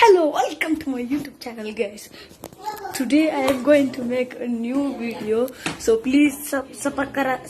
Hello, welcome to my YouTube channel, guys. Today I am going to make a new video, so please subscribe.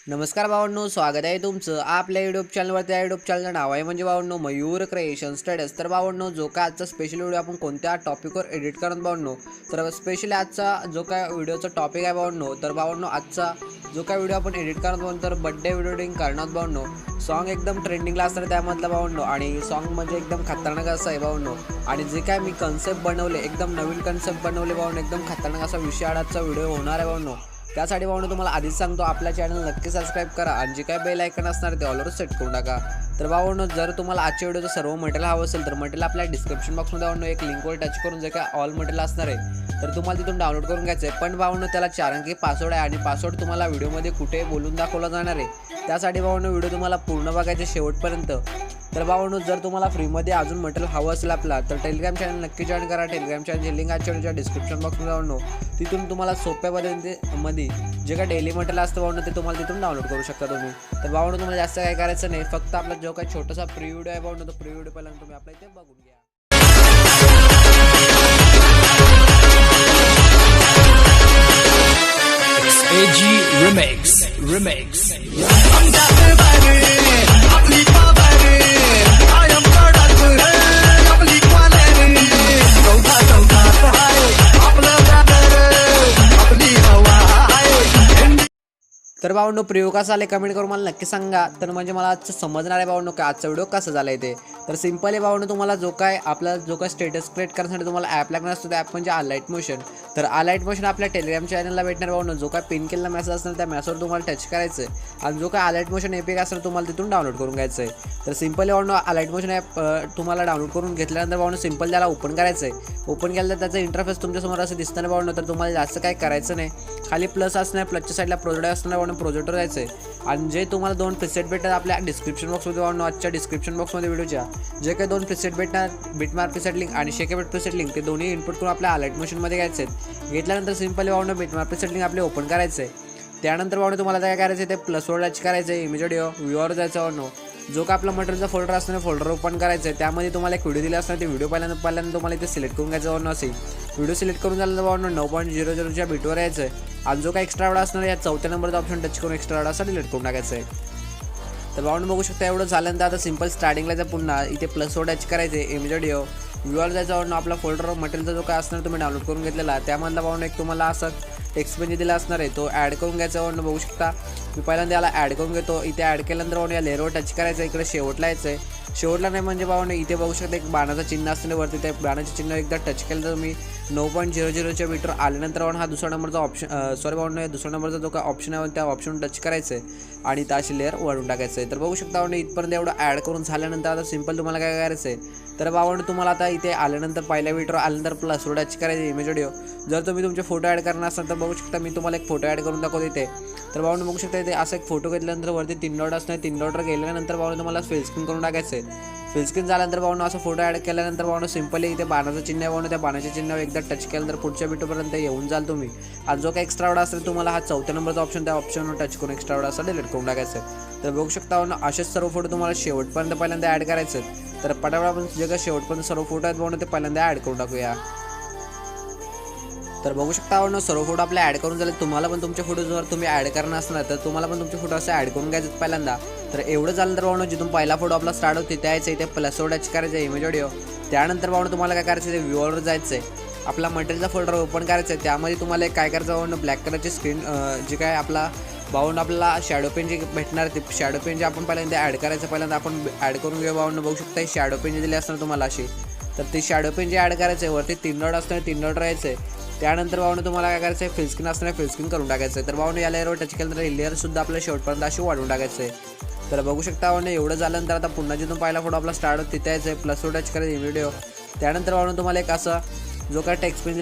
नमस्कार भावांनो, स्वागत आहे तुमचं आपल्या YouTube चॅनलवर. त्या यूट्यूब चॅनलचं नाव आहे म्हणजे भावांनो मयूर क्रिएशन स्टडीज. तर भावांनो, जो काय आजचा स्पेशल व्हिडिओ आपण कोणत्या टॉपिकवर एडिट करत भावांनो, तर स्पेशली आजचा जो काय व्हिडिओचा टॉपिक आहे भावांनो, तर भावांनो आजचा जो काय व्हिडिओ आपण एडिट करत भावांनो, तर बर्थडे व्हिडिओ एडिटिंग करणार भावांनो. सॉन्ग एकदम ट्रेंडिंगला असणार त्यामधला भावांनो, आणि सॉन्ग म्हणजे एकदम खतरनाक असं आहे भावांनो. आणि जे काय मी कन्सेप्ट बनवले, एकदम नवीन कन्सेप्ट बनवले भावांनो, एकदम खतरनाक असा विषय आजचा व्हिडिओ होणार आहे भावांनो. त्यासाठी भावांनो तुम्हाला आधीच सांगतो, आपल्या चॅनल नक्की सबस्क्राईब करा आणि जे काय बेल आयकन असणार ते ऑलवर सेट करून टाका. तर भावांनो, जर तुम्हाला आजच्या व्हिडिओचं सर्व मटेरियल हवं असेल तर मटेरियल आपल्या डिस्क्रिप्शन बॉक्समध्ये भावांनो एक लिंकवर टच करून जे काय ऑल मटेरियल असणार आहे तर तुम्हाला तिथून डाउनलोड करून घ्यायचं आहे. पण भावांनो, त्याला 4 अंकी पासवर्ड आहे आणि पासवर्ड तुम्हाला व्हिडिओमध्ये कुठे बोलून दाखवला जाणार आहे. त्यासाठी भावांनो व्हिडिओ तुम्हाला पूर्ण बघायचे शेवटपर्यंत. तर भावांनो, जर तुम्हाला फ्रीमध्ये अजून मटेरियल हवं असेल आपला, तर टेलिग्राम चॅनल नक्की जॉईन करा. टेलिग्राम चॅनलची लिंक आजच्या व्हिडिओच्या डिस्क्रिप्शन बॉक्समध्ये भावांनो, तिथून तुम्हाला सोप्या पद्धतीमध्ये जे काय डेली मटेरियल असतं भावांनो ते तुम्हाला तिथून डाउनलोड करू शकता तुम्ही. तर भावांनो, तुम्हाला जास्त काय करायचं नाही, फक्त आपला जो काही छोटासा प्री व्हिडिओ आहे भावांनो, तो प्री व्हिडिओ पहिल्यांदा तुम्ही आपल्या इथे बघून घ्या. Remix. तर भावांनो, प्रिव्ह्यू कसा आले कमेंट करून मला नक्की सांगा. तर म्हणजे मला आजचं समजणार आहे भावांनो की आजचा व्हिडिओ कसा झाला आहे ते. तर सिंपल आहे भावांनो, तुम्हाला जो काय स्टेटस क्रिएट करण्यासाठी तुम्हाला ॲप लागणार असतो, त्या ॲप म्हणजे अलाइट मोशन. तर अलाइट मोशन आपल्या टेलिग्राम चॅनलला भेटणार भावांनो. जो काय पिन केलेला मेसेज असणार त्या मेसेजवर तुम्हाला टच करायचं आहे आणि जो काय अलाइट मोशन ॲप असणार तुम्हाला तिथून डाउनलोड करून घ्यायचं आहे. तर सिंपल भावांनो, अलाइट मोशन ॲप तुम्हाला डाउनलोड करून घेतल्यानंतर भावांनो सिंपल त्याला ओपन करायचं आहे. ओपन केलं तर त्याचा इंटरफेस तुमच्यासमोर असं दिसताना भावांनो. तर तुम्हाला जास्त काय करायचं नाही, खाली प्लस असणार, प्लसच्या साईडला प्रोजेक्ट असणार भावांनो, प्रोजेक्टवर जायचं आहे. आणि जे तुम्हाला 2 प्रीसेट भेटतात आपल्या डिस्क्रिप्शन बॉक्समध्ये भावांनो, आजच्या डिस्क्रिप्शन बॉक्समध्ये व्हिडिओच्या जे काही 2 प्रीसेट भेटणार, बिटमार्क प्रीसेट लिंक आणि शेकेबेट प्रीसेट लिंक, ते दोन्ही इनपुट करून आपल्या अलाइट मोशनमध्ये घ्यायचे आहेत. घेतल्यानंतर सिंपली भावांनो बिटमार्क प्रीसेट लिंक आपले ओपन करायचं आहे. त्यानंतर भावांनो तुम्हाला काय करायचं आहे, ते प्लसवर टच करायचं आहे, इमेज व्हिडिओ व्ह्यूवर जायचं भावांनो. जो का आपला मटेरियलचा फोल्डर असणार फोल्डर ओपन करायचं आहे. त्यामध्ये तुम्हाला एक व्हिडिओ दिला असणार, ते व्हिडिओ पहिल्यांदा तुम्हाला इथे सिलेक्ट करून घ्यायचं भावांनो. असेल व्हिडिओ सिलेक्ट करून झालं तर भावांनो 9.00च्या बीटवर यायचं आहे. आणि जो काय एक्स्ट्रा व्हिडिओ असणार या 4थ्या नंबरचा ऑप्शन टच करून एक्स्ट्रा व्हिडिओ असा डिलीट करून टाकायचं आहे. तर भावांनो बघू शकता, एवढं झाल्यानंतर आता सिंपल स्टार्टिंगला जर पुन्हा इथे प्लसवर टच करायचं आहे, इमेज व्हिडिओ व्ह्यूवर जायचं भावांनो. आपला फोल्डर मटेरियलचा जो काय असणार तुम्ही डाउनलोड करून घेतलेला त्यामधला भावांनो एक तुम्हाला असं टेक्स्ट पेन दिला असणार आहे, तो ॲड करून घ्यायचा भावांनो. बघू शकता मी पहिल्यांदा याला ॲड करून घेतो. इथे ॲड केल्यानंतर भावांनो या लेअरवर टच करायचं, इकडे शेवटला यायचं आहे. शेवटला नाही म्हणजे भावांनो इथे बघू शकता एक बाणाचं चिन्ह असतं वरती, त्या बाणाचं चिन्ह एकदा टच केलं तर तुम्ही 9.00च्या मीटर आल्यानंतर भावांनो हा दुसरा नंबरचा ऑप्शन भावांनो या दुसरा नंबरचा जो काय ऑप्शन आहे त्या ऑप्शन टच करायचं आहे आणि त्याची लेअर वाढून टाकायचं आहे. तर बघू शकता भावांनो इथपर्यंत एवढं ॲड करून झाल्यानंतर आता सिंपल तुम्हाला काय करायचं आहे, तर भावांनो तुम्हाला आता इथे आल्यानंतर पहिल्या मीटरवर आल्यानंतर प्लसवर टच करायचं इमेज व्हिडिओ. जर तुम्ही तुमचे फोटो ॲड करणार असाल तर बघू शकता मी तुम्हाला एक फोटो ॲड करून दाखवतो इथे. तर भावांनो बघू शकता इथे असं एक फोटो घेतल्यानंतर वरती 3 डॉट असणार, 3 डॉटवर गेल्यानंतर भावांनो तुम्हाला फुल स्क्रीन करून टाकायचं आहे. फुल स्क्रीन झाल्यानंतर भावांनो असं फोटो ॲड केल्यानंतर भावांनो सिंपली इथे बाणाचं चिन्ह आहे भावांनो, त्या बाणाच्या चिन्हावर एकदा टच केल्यानंतर पुढच्या बिटोपर्यंत येऊन जाल तुम्ही. आणि जो काय एक्स्ट्रा व्हिडिओ असेल तुम्हाला हा 4थ्या नंबरचा ऑप्शन त्या ऑप्शनवर टच करून एक्स्ट्रा व्हिडिओ असा डिलीट करून टाकायचं आहे. तर बघू शकता भावांनो असेच सर्व फोटो तुम्हाला शेवटपर्यंत पहिल्यांदा ॲड करायचं आहे. तर पटापट आपण जे काय शेवटपर्यंत सर्व फोटो आहेत भावांनो ते पहिल्यांदा ॲड करून टाकूया. तर बघू शकता भावांनो सर्व फोटो आपले ॲड करून झाले. तुम्हाला पण तुमचे फोटो जर तुम्ही ॲड करणार असणार तर तुम्हाला पण तुमचे फोटो असे ॲड करून घ्यायचे पहिल्यांदा. तर एवढं झालं तर भावांनो जिथून पहिला फोटो आपला स्टार्ट होते तिथे यायचं, इथे प्लसवर टच करायचं इमेज व्हिडिओ. त्यानंतर भावांनो तुम्हाला काय करायचं आहे, व्ह्यूवर जायचं आहे, आपला मटेरियलचा फोल्डर ओपन करायचं आहे. त्यामध्ये तुम्हाला काय करायचं भावांनो, ब्लॅक कलरची स्क्रीन जे काय आपला भावांनो आपल्याला शॅडो पेन जे भेटणार ते शॅडो पेन जे आपण पहिल्यांदा ॲड करायचं, पहिल्यांदा आपण ॲड करून घेऊ भावांनो. बघू शकता हे शॅडो पेन जे दिले असणार तुम्हाला अशी, तर ते शॅडो पेन जे ॲड करायचं आहे वरती 3 डॉट असणार, 3 डॉट राहायचं आहे. त्यानंतर भावांनो तुम्हाला काय करायचं आहे, फुल स्क्रीन असणार फुल स्क्रीन करून टाकायचं आहे. तर भावांनो या लेअरवर टच केल्यानंतर लेअरसुद्धा आपल्या शेवटपर्यंत अशी वाढवून टाकायचं आहे. तर बघू शकता भावांनो एवढं झाल्यानंतर आता पुन्हा जिथून पहिला फोटो आपला स्टार्ट होतो तिथे यायचं आहे, प्लसवर टच करायचं व्हिडिओ. त्यानंतर भावांनो तुम्हाला एक असं जो काय टेक्स्ट पेन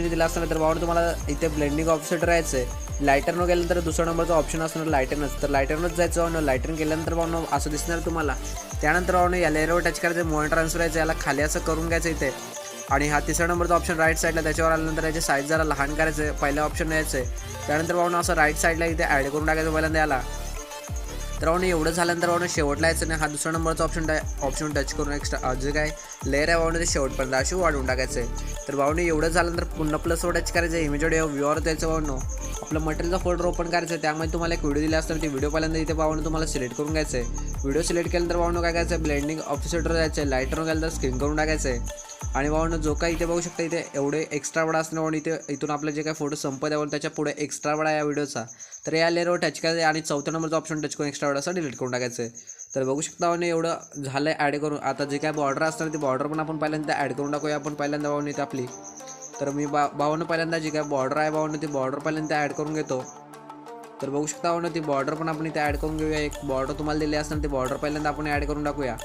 दिला असणार तर भावांनो तुम्हाला इथे ब्लेंडिंग ऑफसेट राहायचं आहे. लायटरनं गेल्यानंतर दुसरा नंबरचा ऑप्शन असणार लायटरनच, तर लायटरनच जायचं भावांनो. लायटरन केल्यानंतर भावांनो असं दिसणार तुम्हाला. त्यानंतर भावांनो या लेअरवर टच करायचं, मोबाईल ट्रान्सफर यायचं, याला खाली असं करून घ्यायचं इथे. आणि हा तिसरा नंबरचा ऑप्शन राईट साईडला त्याच्यावर आल्यानंतर याची साईज जरा लहान करायचं आहे, पहिल्या ऑप्शन यायचं आहे. त्यानंतर भावांनो असं राईट साईडला इथे ॲड करून टाकायचं पहिल्यांदा याला. तर भावनो एवढं झाल्यानंतर भावनो शेवटला यायचं नाही, हा दुसरा नंबरचा ऑप्शन टच करून एक्स्ट्रा जे काय लेअर आहे भावनो ते शेवटपर्यंत अशी वाढवून टाकायचं आहे. तर भावनो एवढं झाल्यानंतर पुन्हा प्लसवर टच करायचं आहे, इमेज व्ह्यूवर द्यायचं भावनो, आपलं मटेरियलचा फोल्डर ओपन करायचं आहे. त्यामध्ये तुम्हाला एक व्हिडिओ दिला असताना ती व्हिडिओ पहिल्यांदा इथे भावनो तुम्हाला सिलेक्ट करून घ्यायचं आहे. व्हिडिओ सिलेक्ट केल्यानंतर भावनो काय करायचं आहे, ब्लेंडिंग ऑफिसर जायचं आहे, लाईटवर गेलं तर स्क्रीन करून टाकायचं आहे. आणि भावनो जो काय इथे बघू शकता इथे एवढे एक्स्ट्रा बडा असणार भावनो, इथे इथून आपलं जे काय फोटो संपत आहे त्याच्या पुढे एक्स्ट्रा बडा या व्हिडिओचा, तर या लेअरवर टच करायचं आणि चौथ्या नंबरचा ऑप्शन टच करून एक्स्ट्रा बडाचा डिलीट करून टाकायचं आहे. तर बघू शकता भावनो एवढं झालं आहे ॲड करून. आता जे काय बॉर्डर असणार ती बॉर्डर पण आपण पहिल्यांदा ॲड करून टाकूया आपण पहिल्यांदा भावनो इथे आपली. तर मी भावनो पहिल्यांदा जी काय बॉर्डर आहे भावनो ती बॉर्डर पहिल्यांदा ॲड करून घेतो. तर बघू शकता भावनो ती बॉर्डर पण आपण इथे ॲड करून घेऊया. एक बॉर्डर तुम्हाला दिली असणार ती बॉर्डर पहिल्यांदा आपण ॲड करून टाकूया.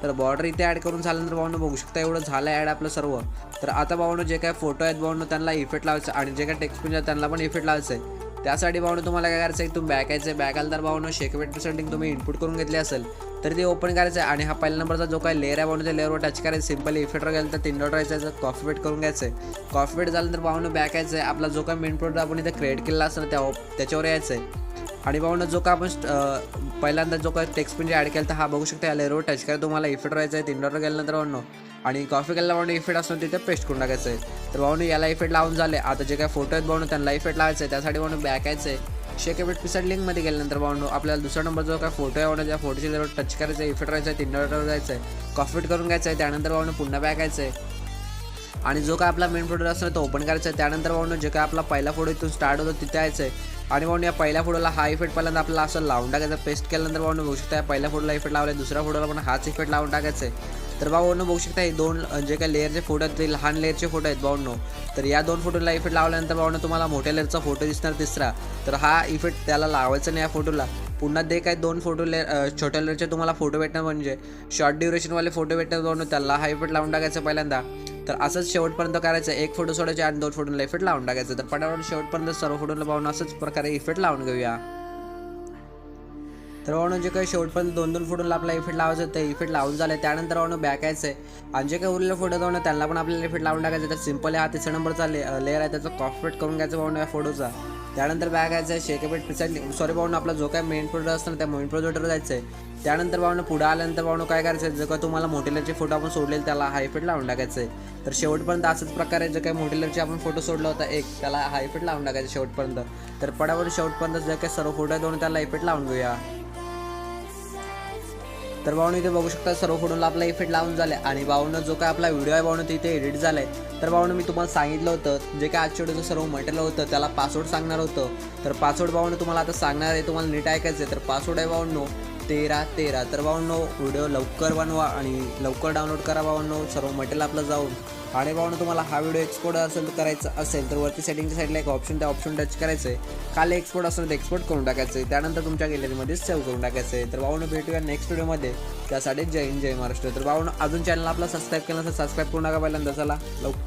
तर बॉर्डर इथे ॲड करून झाल्यानंतर भावनो बघू शकता एवढं झालं ॲड आपलं सर्व. तर आता भावनो जे काय फोटो आहेत भावनो त्यांना इफेक्ट लावायचं आणि जे काय टेक्स्ट पिन आहे त्यांना पण इफेक्ट लावायचं आहे. त्यासाठी भावनो तुम्हाला काय करायचं आहे, तुम्ही बॅक यायचं आहे. बॅक आलं तर भावनो शेकवेट सेटिंग तुम्ही इनपुट करून घेतली असेल तर ते ओपन करायचं आहे आणि हा पहिल्या नंबरचा जो काय लेअर आहे भावनो त्या लेअरवर टच करायचं. सिम्पली इफेक्टवर गेलं तर 3 डॉट राहायचं, कॉफी पेट करून घ्यायचं आहे. कॉफी पेट झाल्यानंतर भावनो बॅक यायचं आहे. आपला जो काय मेन प्रोडक्ट आपण इथे क्रिएट केलेला असतं त्याच्यावर यायचं आहे. आणि भावनो जो का आपण पहिल्यांदा जो काय टेक्स्ट पिन ॲड केला तर हा बघू शकता या लेअरवर टच करा. तुम्हाला इफेक्ट राहायचं आहे 3 डॉटवर गेल्यानंतर भावनो आणि कॉफी केला भावनो इफेक्ट असतो तिथे पेस्ट करून टाकायचं आहे. तर भावनो याला इफेक्ट लावून झाले. आता जे काय फोटो आहेत भावनो त्यांना इफेक्ट लावायचं आहे. त्यासाठी भावनो बॅक यायचं आहे. शेकवेट पिसाड लिंकमध्ये गेल्यानंतर भावनो आपल्याला दुसरा नंबर जो काय फोटो आहे भावनो त्या फोटोच्या लेअरवर टच करायचं आहे, इफेक्ट राहायचं आहे, 3 डॉटवर जायचं आहे, कॉफी पेट करून घ्यायचं आहे. त्यानंतर भावनो पुन्हा बॅक यायचं आहे आणि जो काय आपला मेन फोटो असतो तो ओपन करायचा आहे. त्यानंतर भावनो जे काय आपला पहिला फोटो इथून स्टार्ट होतो तिथे यायचं आहे आणि भावनो या पहिल्या फोटोला हा इफेक्ट पहिल्यांदा आपल्याला असं लावून टाकायचं. पेस्ट केल्यानंतर भावनो बघू शकता या पहिल्या फोटोला इफेक्ट लावला, दुसऱ्या फोटोला पण हाच इफेक्ट लावून टाकायचं आहे. तर भावनो बघू शकता हे दोन जे काय लेअरचे फोटो आहेत ते लहान लेअरचे फोटो आहेत भावनो. तर या 2 फोटोला इफेक्ट लावल्यानंतर भावनो तुम्हाला मोठ्या लेअरचा फोटो दिसणार तिसरा. तर हा इफेक्ट त्याला लावायचा नाही या फोटोला. पुन्हा जे काय 2 फोटो छोट्या लेअरचे तुम्हाला फोटो भेटणार म्हणजे शॉर्ट ड्युरेशनवाले फोटो भेटणार भावनो, त्याला हा इफेक्ट लावून टाकायचा पहिल्यांदा. तर असंच शेवटपर्यंत करायचं, एक फोटो सोडायचे आणि 2 फोटोला इफेक्ट लावून टाकायचं. तर पटापट शेवटपर्यंत सर्व फोटोला भावनो असंच प्रकारे इफेक्ट लावून घेऊया. तर भावनो जे काही शेवटपर्यंत 2-2 फोटोला आपला इफेक्ट लावायचं ते इफेक्ट लावून झालं. त्यानंतर भावनो बॅक यायचं आहे आणि जे काही उरलेले फोटो भावनो त्यांना पण आपल्याला इफेक्ट लावून टाकायचं. तर सिम्पल हा 3रा नंबरचा लेअर आहे त्याचा कॉपी पेट करून घ्यायचा भावनो या फोटोचा. त्यानंतर बॅक यायचं आहे, शेकवेट पिसाड सॉरी भावनो आपला जो काय मेन प्रोडक्ट असतं त्या मेन प्रोजेक्टवर जायचं आहे. त्यानंतर भावनो पुढे आल्यानंतर भावनो काय करायचं आहे, जो काय तुम्हाला मोठेलरचे फोटो आपण सोडलेले त्याला हा इफेक्ट लावून टाकायचं आहे. तर शेवटपर्यंत असंच प्रकारे जे काही मोठेलरचे आपण फोटो सोडला होता एक त्याला हा इफेक्ट लावून टाकायचा शेवटपर्यंत. तर पटापट शेवटपर्यंत जे काही सर्व फोटो आहेत भावनो त्याला इफेक्ट लावून घेऊया. तर भावनो इथे बघू शकता सर्व फोटोला आपला इफेक्ट लावून झाले आणि भावनो जो काय आपला व्हिडिओ आहे भावनो तिथे एडिट झाला आहे. तर भावनो मी तुम्हाला सांगितलं होतं जे काय आजच्या व्हिडिओचं सर्व मटेरियल होतं त्याला पासवर्ड सांगणार होतं. तर पासवर्ड भावनो तुम्हाला आता सांगणार आहे, तुम्हाला नीट ऐकायचं आहे. तर पासवर्ड आहे भावनो 1313. तर भावनो व्हिडिओ लवकर बनवा आणि लवकर डाउनलोड करा भावनो सर्व मटेरियल आपलं जाऊन. आणि भावनो तुम्हाला हा व्हिडिओ एक्सपोर्ट करायचा असेल तर वरती सेटिंगच्या साईडला एक ऑप्शन त्या ऑप्शन टच करायचं आहे. खाली एक्सपोर्ट असेल तर एक्सपोर्ट करून टाकायचं आहे. त्यानंतर तुमच्या गॅलरीमध्ये सेव्ह करून टाकायचं आहे. तर भावनो भेटूया नेक्स्ट व्हिडिओमध्ये. त्यासाठी जय हिंद जय महाराष्ट्र. तर भावनो अजून चॅनल आपला सबस्क्राईब केलं तर सबस्क्राईब करू नका पहिल्यांदा. चला लवकर